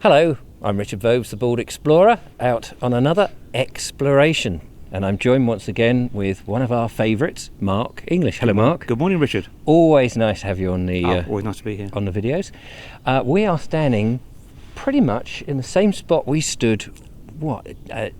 Hello, I'm Richard Vobes, the Bald Explorer, out on another exploration. And I'm joined once again with one of our favourites, Marq English. Hello, Mark. Good morning, Richard. Always nice to have you on the always nice to be here. on the videos. We are standing pretty much in the same spot we stood,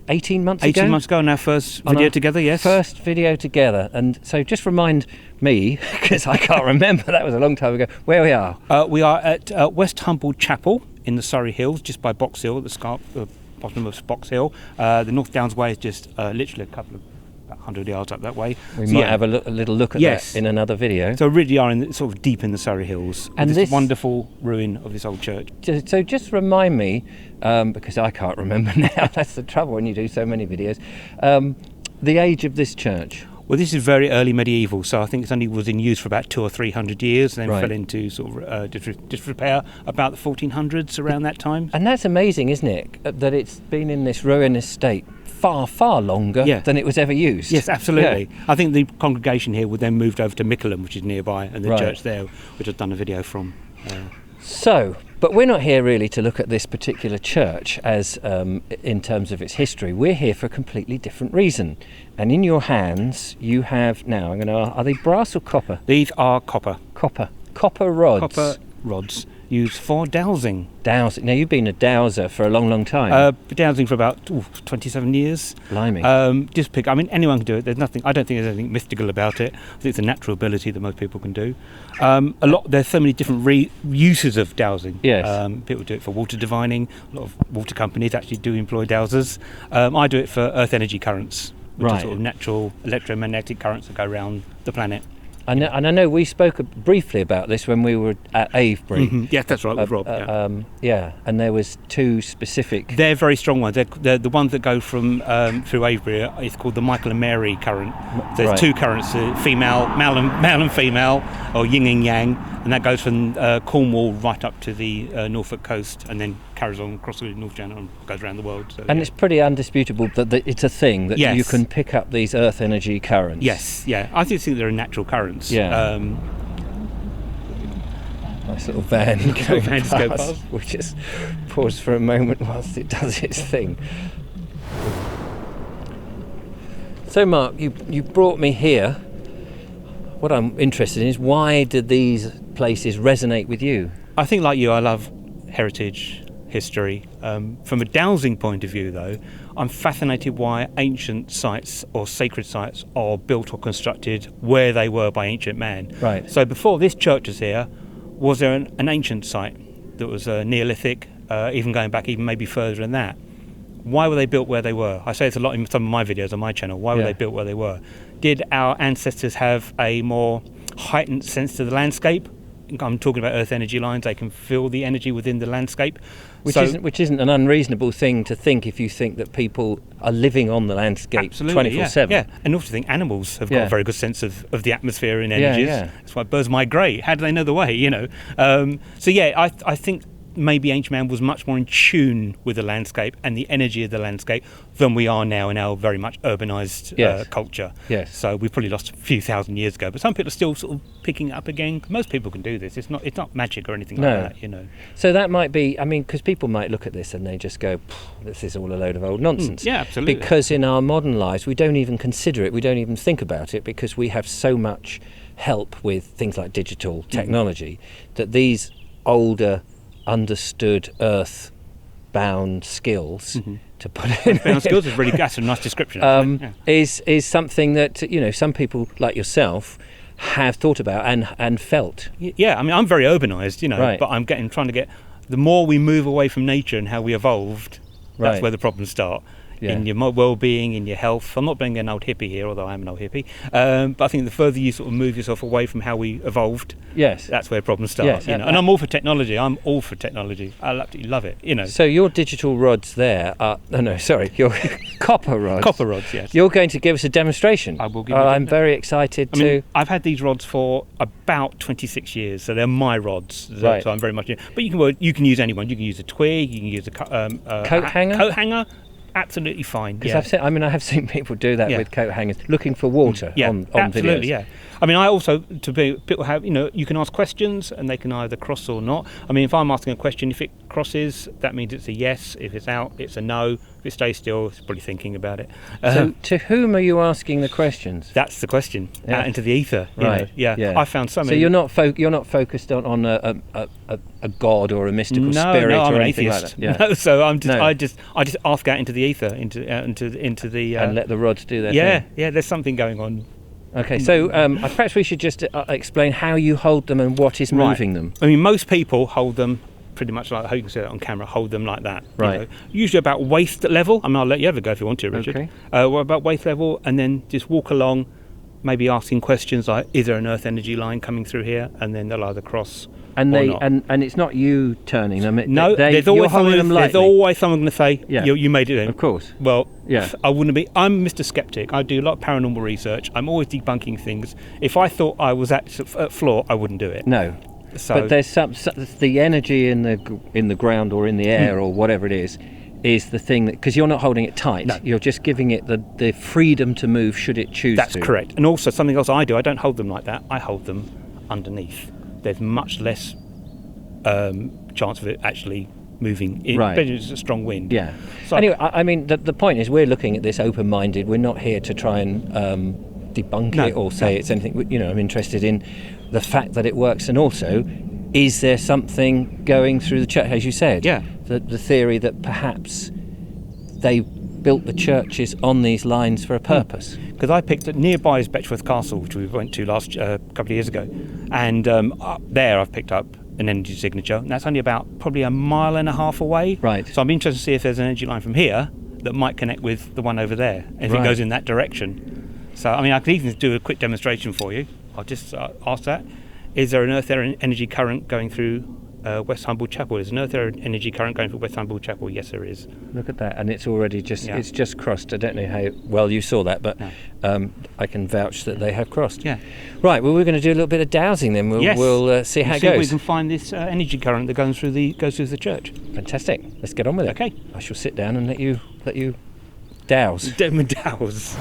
18 months ago? 18 months ago on our first video together, yes. First video together. And so just remind me, because I can't remember, that was a long time ago, where we are. We are at Westhumble Chapel in the Surrey Hills, just by Box Hill, the bottom of Box Hill. The North Downs Way is just literally a couple of 100 yards up that way. We might have a little look at that in another video. So really are sort of deep in the Surrey Hills, and this wonderful ruin of this old church. So just remind me, because I can't remember now, that's the trouble when you do so many videos, the age of this church. Well, this is very early medieval, so I think it only was in use for about 200 or 300 years, and then fell into sort of disrepair about the 1400s, around that time. And that's amazing, isn't it, that it's been in this ruinous state far, far longer than it was ever used. Yes, absolutely. Yeah. I think the congregation here would then moved over to Mickleham, which is nearby, and the church there, which I've done a video from. But we're not here really to look at this particular church as in terms of its history. We're here for a completely different reason. And in your hands, you have now. Are they brass or copper? These are copper. Copper rods. Copper rods used for dowsing. Dowsing. Now you've been a dowser for a long, long time. Dowsing for about 27 years. Blimey. Anyone can do it. There's nothing. I don't think there's anything mystical about it. I think it's a natural ability that most people can do. There's so many different uses of dowsing. Yes. People do it for water divining. A lot of water companies actually do employ dowsers. I do it for earth energy currents, which are sort of natural electromagnetic currents that go around the planet. And I know we spoke briefly about this when we were at Avebury. Mm-hmm. Yes, that's right, with Rob. And there was two specific. They're very strong ones. They're the ones that go from through Avebury. It's called the Michael and Mary current. So there's two currents: male and female, or yin and yang, and that goes from Cornwall right up to the Norfolk coast, and then carries on across the North Channel and goes around the world. So, and it's pretty undisputable that it's a thing that you can pick up these earth energy currents. Yes, yeah. I just think they're natural currents. Yeah. Nice little van going past. We'll just pause for a moment whilst it does its thing. So, Mark, you brought me here. What I'm interested in is, why do these places resonate with you? I think, like you, I love heritage, history. From a dowsing point of view, though, I'm fascinated why ancient sites or sacred sites are built or constructed where they were by ancient man. Right. So before this church was here, was there an ancient site that was Neolithic, even going back even maybe further than that? Why were they built where they were? I say it's a lot in some of my videos on my channel. Why were they built where they were? Did our ancestors have a more heightened sense to the landscape? I'm talking about earth energy lines. They can feel the energy within the landscape. Which isn't an unreasonable thing to think if you think that people are living on the landscape 24/7. Yeah, and also think animals have got a very good sense of the atmosphere and energies. That's why birds migrate. How do they know the way, I think maybe ancient man was much more in tune with the landscape and the energy of the landscape than we are now in our very much urbanised culture. Yes. So we probably lost a few thousand years ago, but some people are still sort of picking it up again. Most people can do this. It's not magic or anything like that, So that might be, because people might look at this and they just go, this is all a load of old nonsense. Yeah, absolutely. Because in our modern lives, we don't even consider it, we don't even think about it, because we have so much help with things like digital technology that these older understood earth-bound skills, to put it bound skills is really, that's a nice description. Is something that some people like yourself have thought about and felt. Yeah, I'm very urbanised, but I'm trying to get. The more we move away from nature and how we evolved, that's where the problems start. In your well-being, in your health. I'm not being an old hippie here, although I am an old hippie. But I think the further you sort of move yourself away from how we evolved, that's where problems start. Yes, And I'm all for technology. I absolutely love it. So your digital rods there are your copper rods. Copper rods, yes. You're going to give us a demonstration. I will give you. I'm very excited I've had these rods for about 26 years, so they're my rods. So I'm very much. But you can use anyone. You can use a twig. You can use a coat hanger. absolutely fine. Because I have seen people do that with coat hangers, looking for water on absolutely, videos. yeah. I mean, I also, people have, you can ask questions and they can either cross or not. I mean, if I'm asking a question, if it crosses, that means it's a yes. If it's out, it's a no. If it stays still, it's probably thinking about it. So to whom are you asking the questions? That's the question. Out into the ether. Right. Yeah. I found some. So you're not focused on a god or a mystical spirit I'm or an anything atheist. like that. Yeah. No, so I just ask out into the ether, into the and let the rods do their thing. Yeah. There's something going on. Okay, so perhaps we should just explain how you hold them and what is moving them. I mean, most people hold them pretty much like how you can see that on camera. Hold them like that. Right. Usually about waist level. I mean, I'll let you have a go if you want to, Richard. Okay. Well, about waist level, and then just walk along, maybe asking questions like, "Is there an earth energy line coming through here?" And then they'll either cross. And or not. and it's not you turning them. There's always someone going to say, Yeah. you made it in. Of course. Well, Yeah. I wouldn't be. I'm Mr. Skeptic. I do a lot of paranormal research. I'm always debunking things. If I thought I was at floor, I wouldn't do it. No. So, But there's the energy in the ground or in the air or whatever it is the thing that, because you're not holding it tight. No. You're just giving it the freedom to move should it choose to. That's correct. And also something else I do. I don't hold them like that. I hold them underneath. There's much less chance of it actually moving, especially if it's a strong wind. Yeah. So anyway, I mean, the point is we're looking at this open-minded. We're not here to try and debunk it or say it's anything. You know, I'm interested in the fact that it works, and also, is there something going through the church, as you said? Yeah. The theory that perhaps they built the churches on these lines for a purpose. Because I picked it nearby is Betchworth Castle, which we went to last couple of years ago, and up there I've picked up an energy signature, and that's only about probably a mile and a half away. Right. So I'm interested to see if there's an energy line from here that might connect with the one over there, if it goes in that direction. So I mean, I could even do a quick demonstration for you. I'll just ask that: is there an earth energy current going through Westhumble Chapel? Is an earth energy current going through Westhumble Chapel? Yes, there is. Look at that, and it's already it's just crossed. I don't know how well you saw that, but I can vouch that they have crossed. Yeah. Right. Well, we're going to do a little bit of dowsing then. We'll see how it See if we goes. can find this energy current that goes through the church. Fantastic. Let's get on with it. Okay. I shall sit down and let you douse. Dows.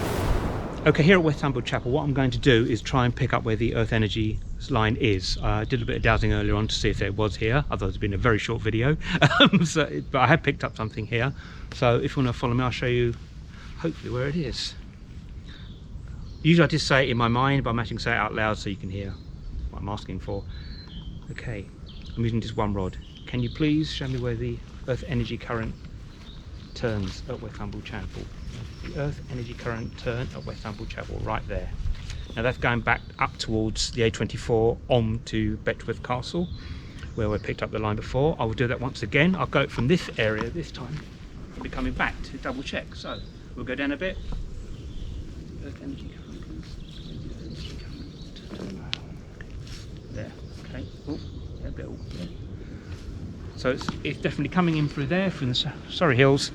Okay, here at Westhumble Chapel, what I'm going to do is try and pick up where the earth energy line is. I did a bit of dowsing earlier on to see if it was here. Otherwise, it's been a very short video. But I have picked up something here. So if you want to follow me, I'll show you hopefully where it is. Usually I just say it in my mind, but I'm actually going to say it out loud so you can hear what I'm asking for. Okay, I'm using just one rod. Can you please show me where the earth energy current turns at Westhumble Chapel? The earth energy current turn at Westhumble Chapel, right there. Now that's going back up towards the A24 on to Betchworth Castle, where we picked up the line before. I will do that once again. I'll go from this area this time. I'll be coming back to double check. So we'll go down a bit. Earth energy current, please. There. Okay. Oh, yeah, a bit. Yeah. So it's definitely coming in through there, from the Surrey Hills,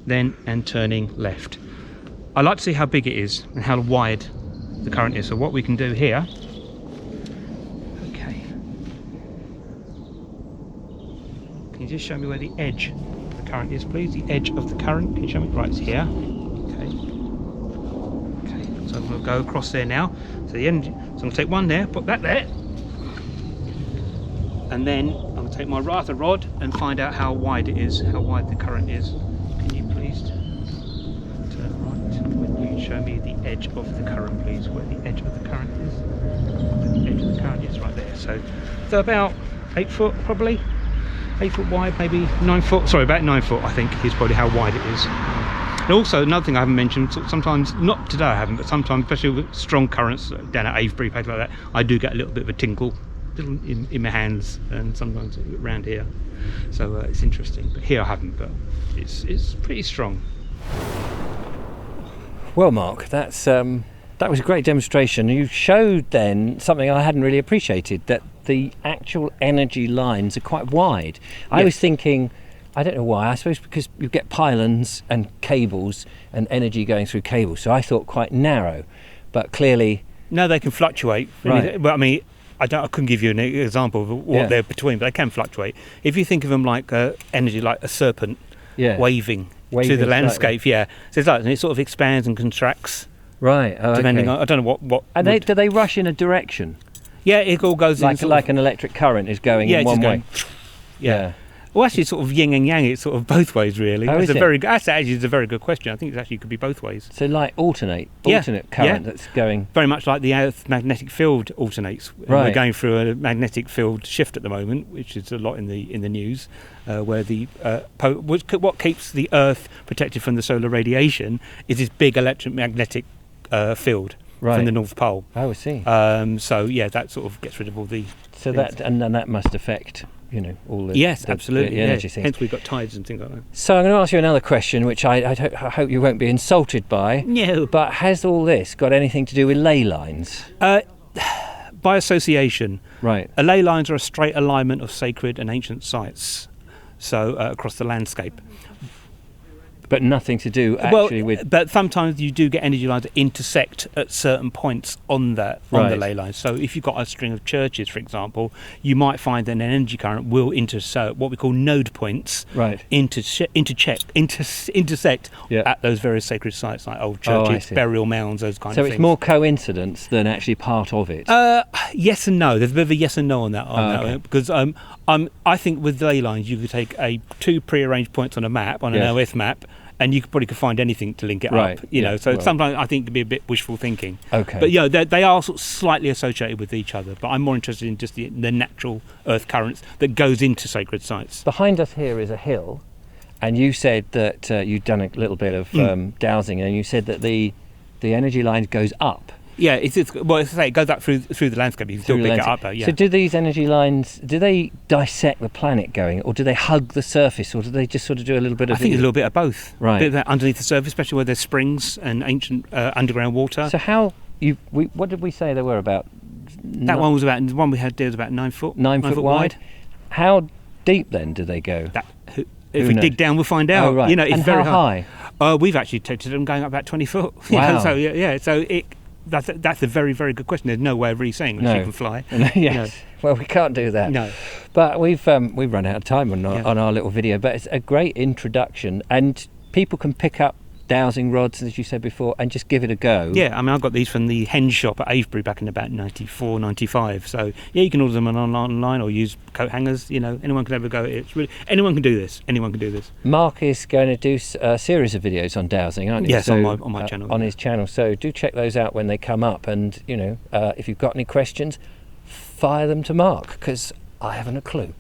then and turning left. I like to see how big it is and how wide the current is. So what we can do here, okay, can you just show me where the edge of the current is, please? The edge of the current, can you show me? Right, it's here. Okay. Okay, so I'm going to go across there now. So the energy, so I'm going to take one there, put that there, and then I'm going to take my other rod and find out how wide it is, how wide the current is. Can you please turn right? When you show me the edge of the current, please, where the edge of the current is. The edge of the current is right there. So about 8 foot, probably 8 foot wide, maybe 9 foot. Sorry, about 9 foot, I think, is probably how wide it is. And also, another thing I haven't mentioned, sometimes, not today I haven't, but sometimes, especially with strong currents down at Avebury, places like that, I do get a little bit of a tingle in my hands, and sometimes around here. So it's interesting. But here I haven't, but it's pretty strong. Well, Mark, that was a great demonstration. You showed then something I hadn't really appreciated, that the actual energy lines are quite wide. I was thinking, I don't know why, I suppose because you get pylons and cables and energy going through cables, so I thought quite narrow, but clearly... No, they can fluctuate. Right. But I mean, I couldn't give you an example of what they're between, but they can fluctuate. If you think of them like energy, like a serpent waving waving the landscape. slightly. Yeah, so it's like, and it sort of expands and contracts Right. Oh, depending okay. on, I don't know what. And do they rush in a direction? Yeah, it all goes Like in an electric current is going in it's one just way. going, yeah. Well, actually, it's sort of yin and yang. It's sort of both ways, really. Oh, That's is it? It's a very good question. I think it actually could be both ways. So like alternate Yeah. current that's going. Very much like the Earth's magnetic field alternates. And Right. we're going through a magnetic field shift at the moment, which is a lot in the news, where what keeps the Earth protected from the solar radiation is this big electromagnetic field Right. from the North Pole. Oh, I see. So yeah, that sort of gets rid of all the. So things. that must affect all the Yes, absolutely. the energy yeah. things. Hence we've got tides and things like that. So I'm going to ask you another question, which I hope you won't be insulted by. No. But has all this got anything to do with ley lines? By association, Right. ley lines are a straight alignment of sacred and ancient sites, so across the landscape. But nothing to do actually with. But sometimes you do get energy lines that intersect at certain points on the ley lines. So if you've got a string of churches, for example, you might find that an energy current will intersect what we call node points. Right. Intersect Yeah. at those various sacred sites, like old Oh, I churches, see. burial mounds, those kind So of it's things. more coincidence than actually part of it. Yes and no. There's a bit of a yes and no on that. Okay. Because I think with ley lines, you could take two pre-arranged points on a map, on an Yes. OS map, and you could find anything to link it Right, up. yeah, So well. sometimes I think it can be a bit wishful thinking. Okay. But they are sort of slightly associated with each other. But I'm more interested in just the natural earth currents that goes into sacred sites. Behind us here is a hill, and you said that you'd done a little bit of dowsing, and you said that the energy line goes up. Yeah, as I say, it goes up through the landscape. You can still through the pick it landscape. up. Yeah. So do these energy lines, do they dissect the planet going, or do they hug the surface, or do they just sort of do a little bit I of think it's a little bit of both. Right. A bit of that underneath the surface, especially where there's springs and ancient underground water. So what did we say there were about? That one was the one we had there was about 9 foot. 9 foot wide. How deep then do they go? If Who we knows? dig down, we'll find out. Oh, right. It's and very how high? We've actually tested them going up about 20 foot. Wow. So yeah. So that's a very, very good question. There's no way of really saying that No. she can fly. Yes. Well, we can't do that. No. But we've run out of time on our little video. But it's a great introduction, and people can pick up dowsing rods, as you said before, and just give it a go. Yeah, I mean, I got these from the hen shop at Avebury back in about 94, 95. So yeah, you can order them online or use coat hangers. Anyone can have a go at it. Anyone can do this. Anyone can do this. Mark is going to do a series of videos on dowsing, aren't you? Yes, on my channel. On his channel. So do check those out when they come up. And if you've got any questions, fire them to Mark, because I haven't a clue.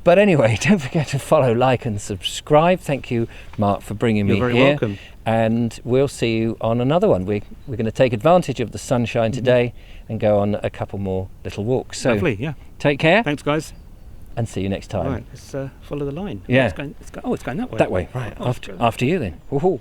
But anyway, don't forget to follow, like and subscribe. Thank you, Mark, for bringing me here. You're very welcome. And we'll see you on another one. We're going to take advantage of the sunshine today and go on a couple more little walks. So Lovely, yeah. take care. Thanks, guys. And see you next time. Right, let's follow the line. Yeah. It's going that way. That way, right. Oh, After you then. Woohoo.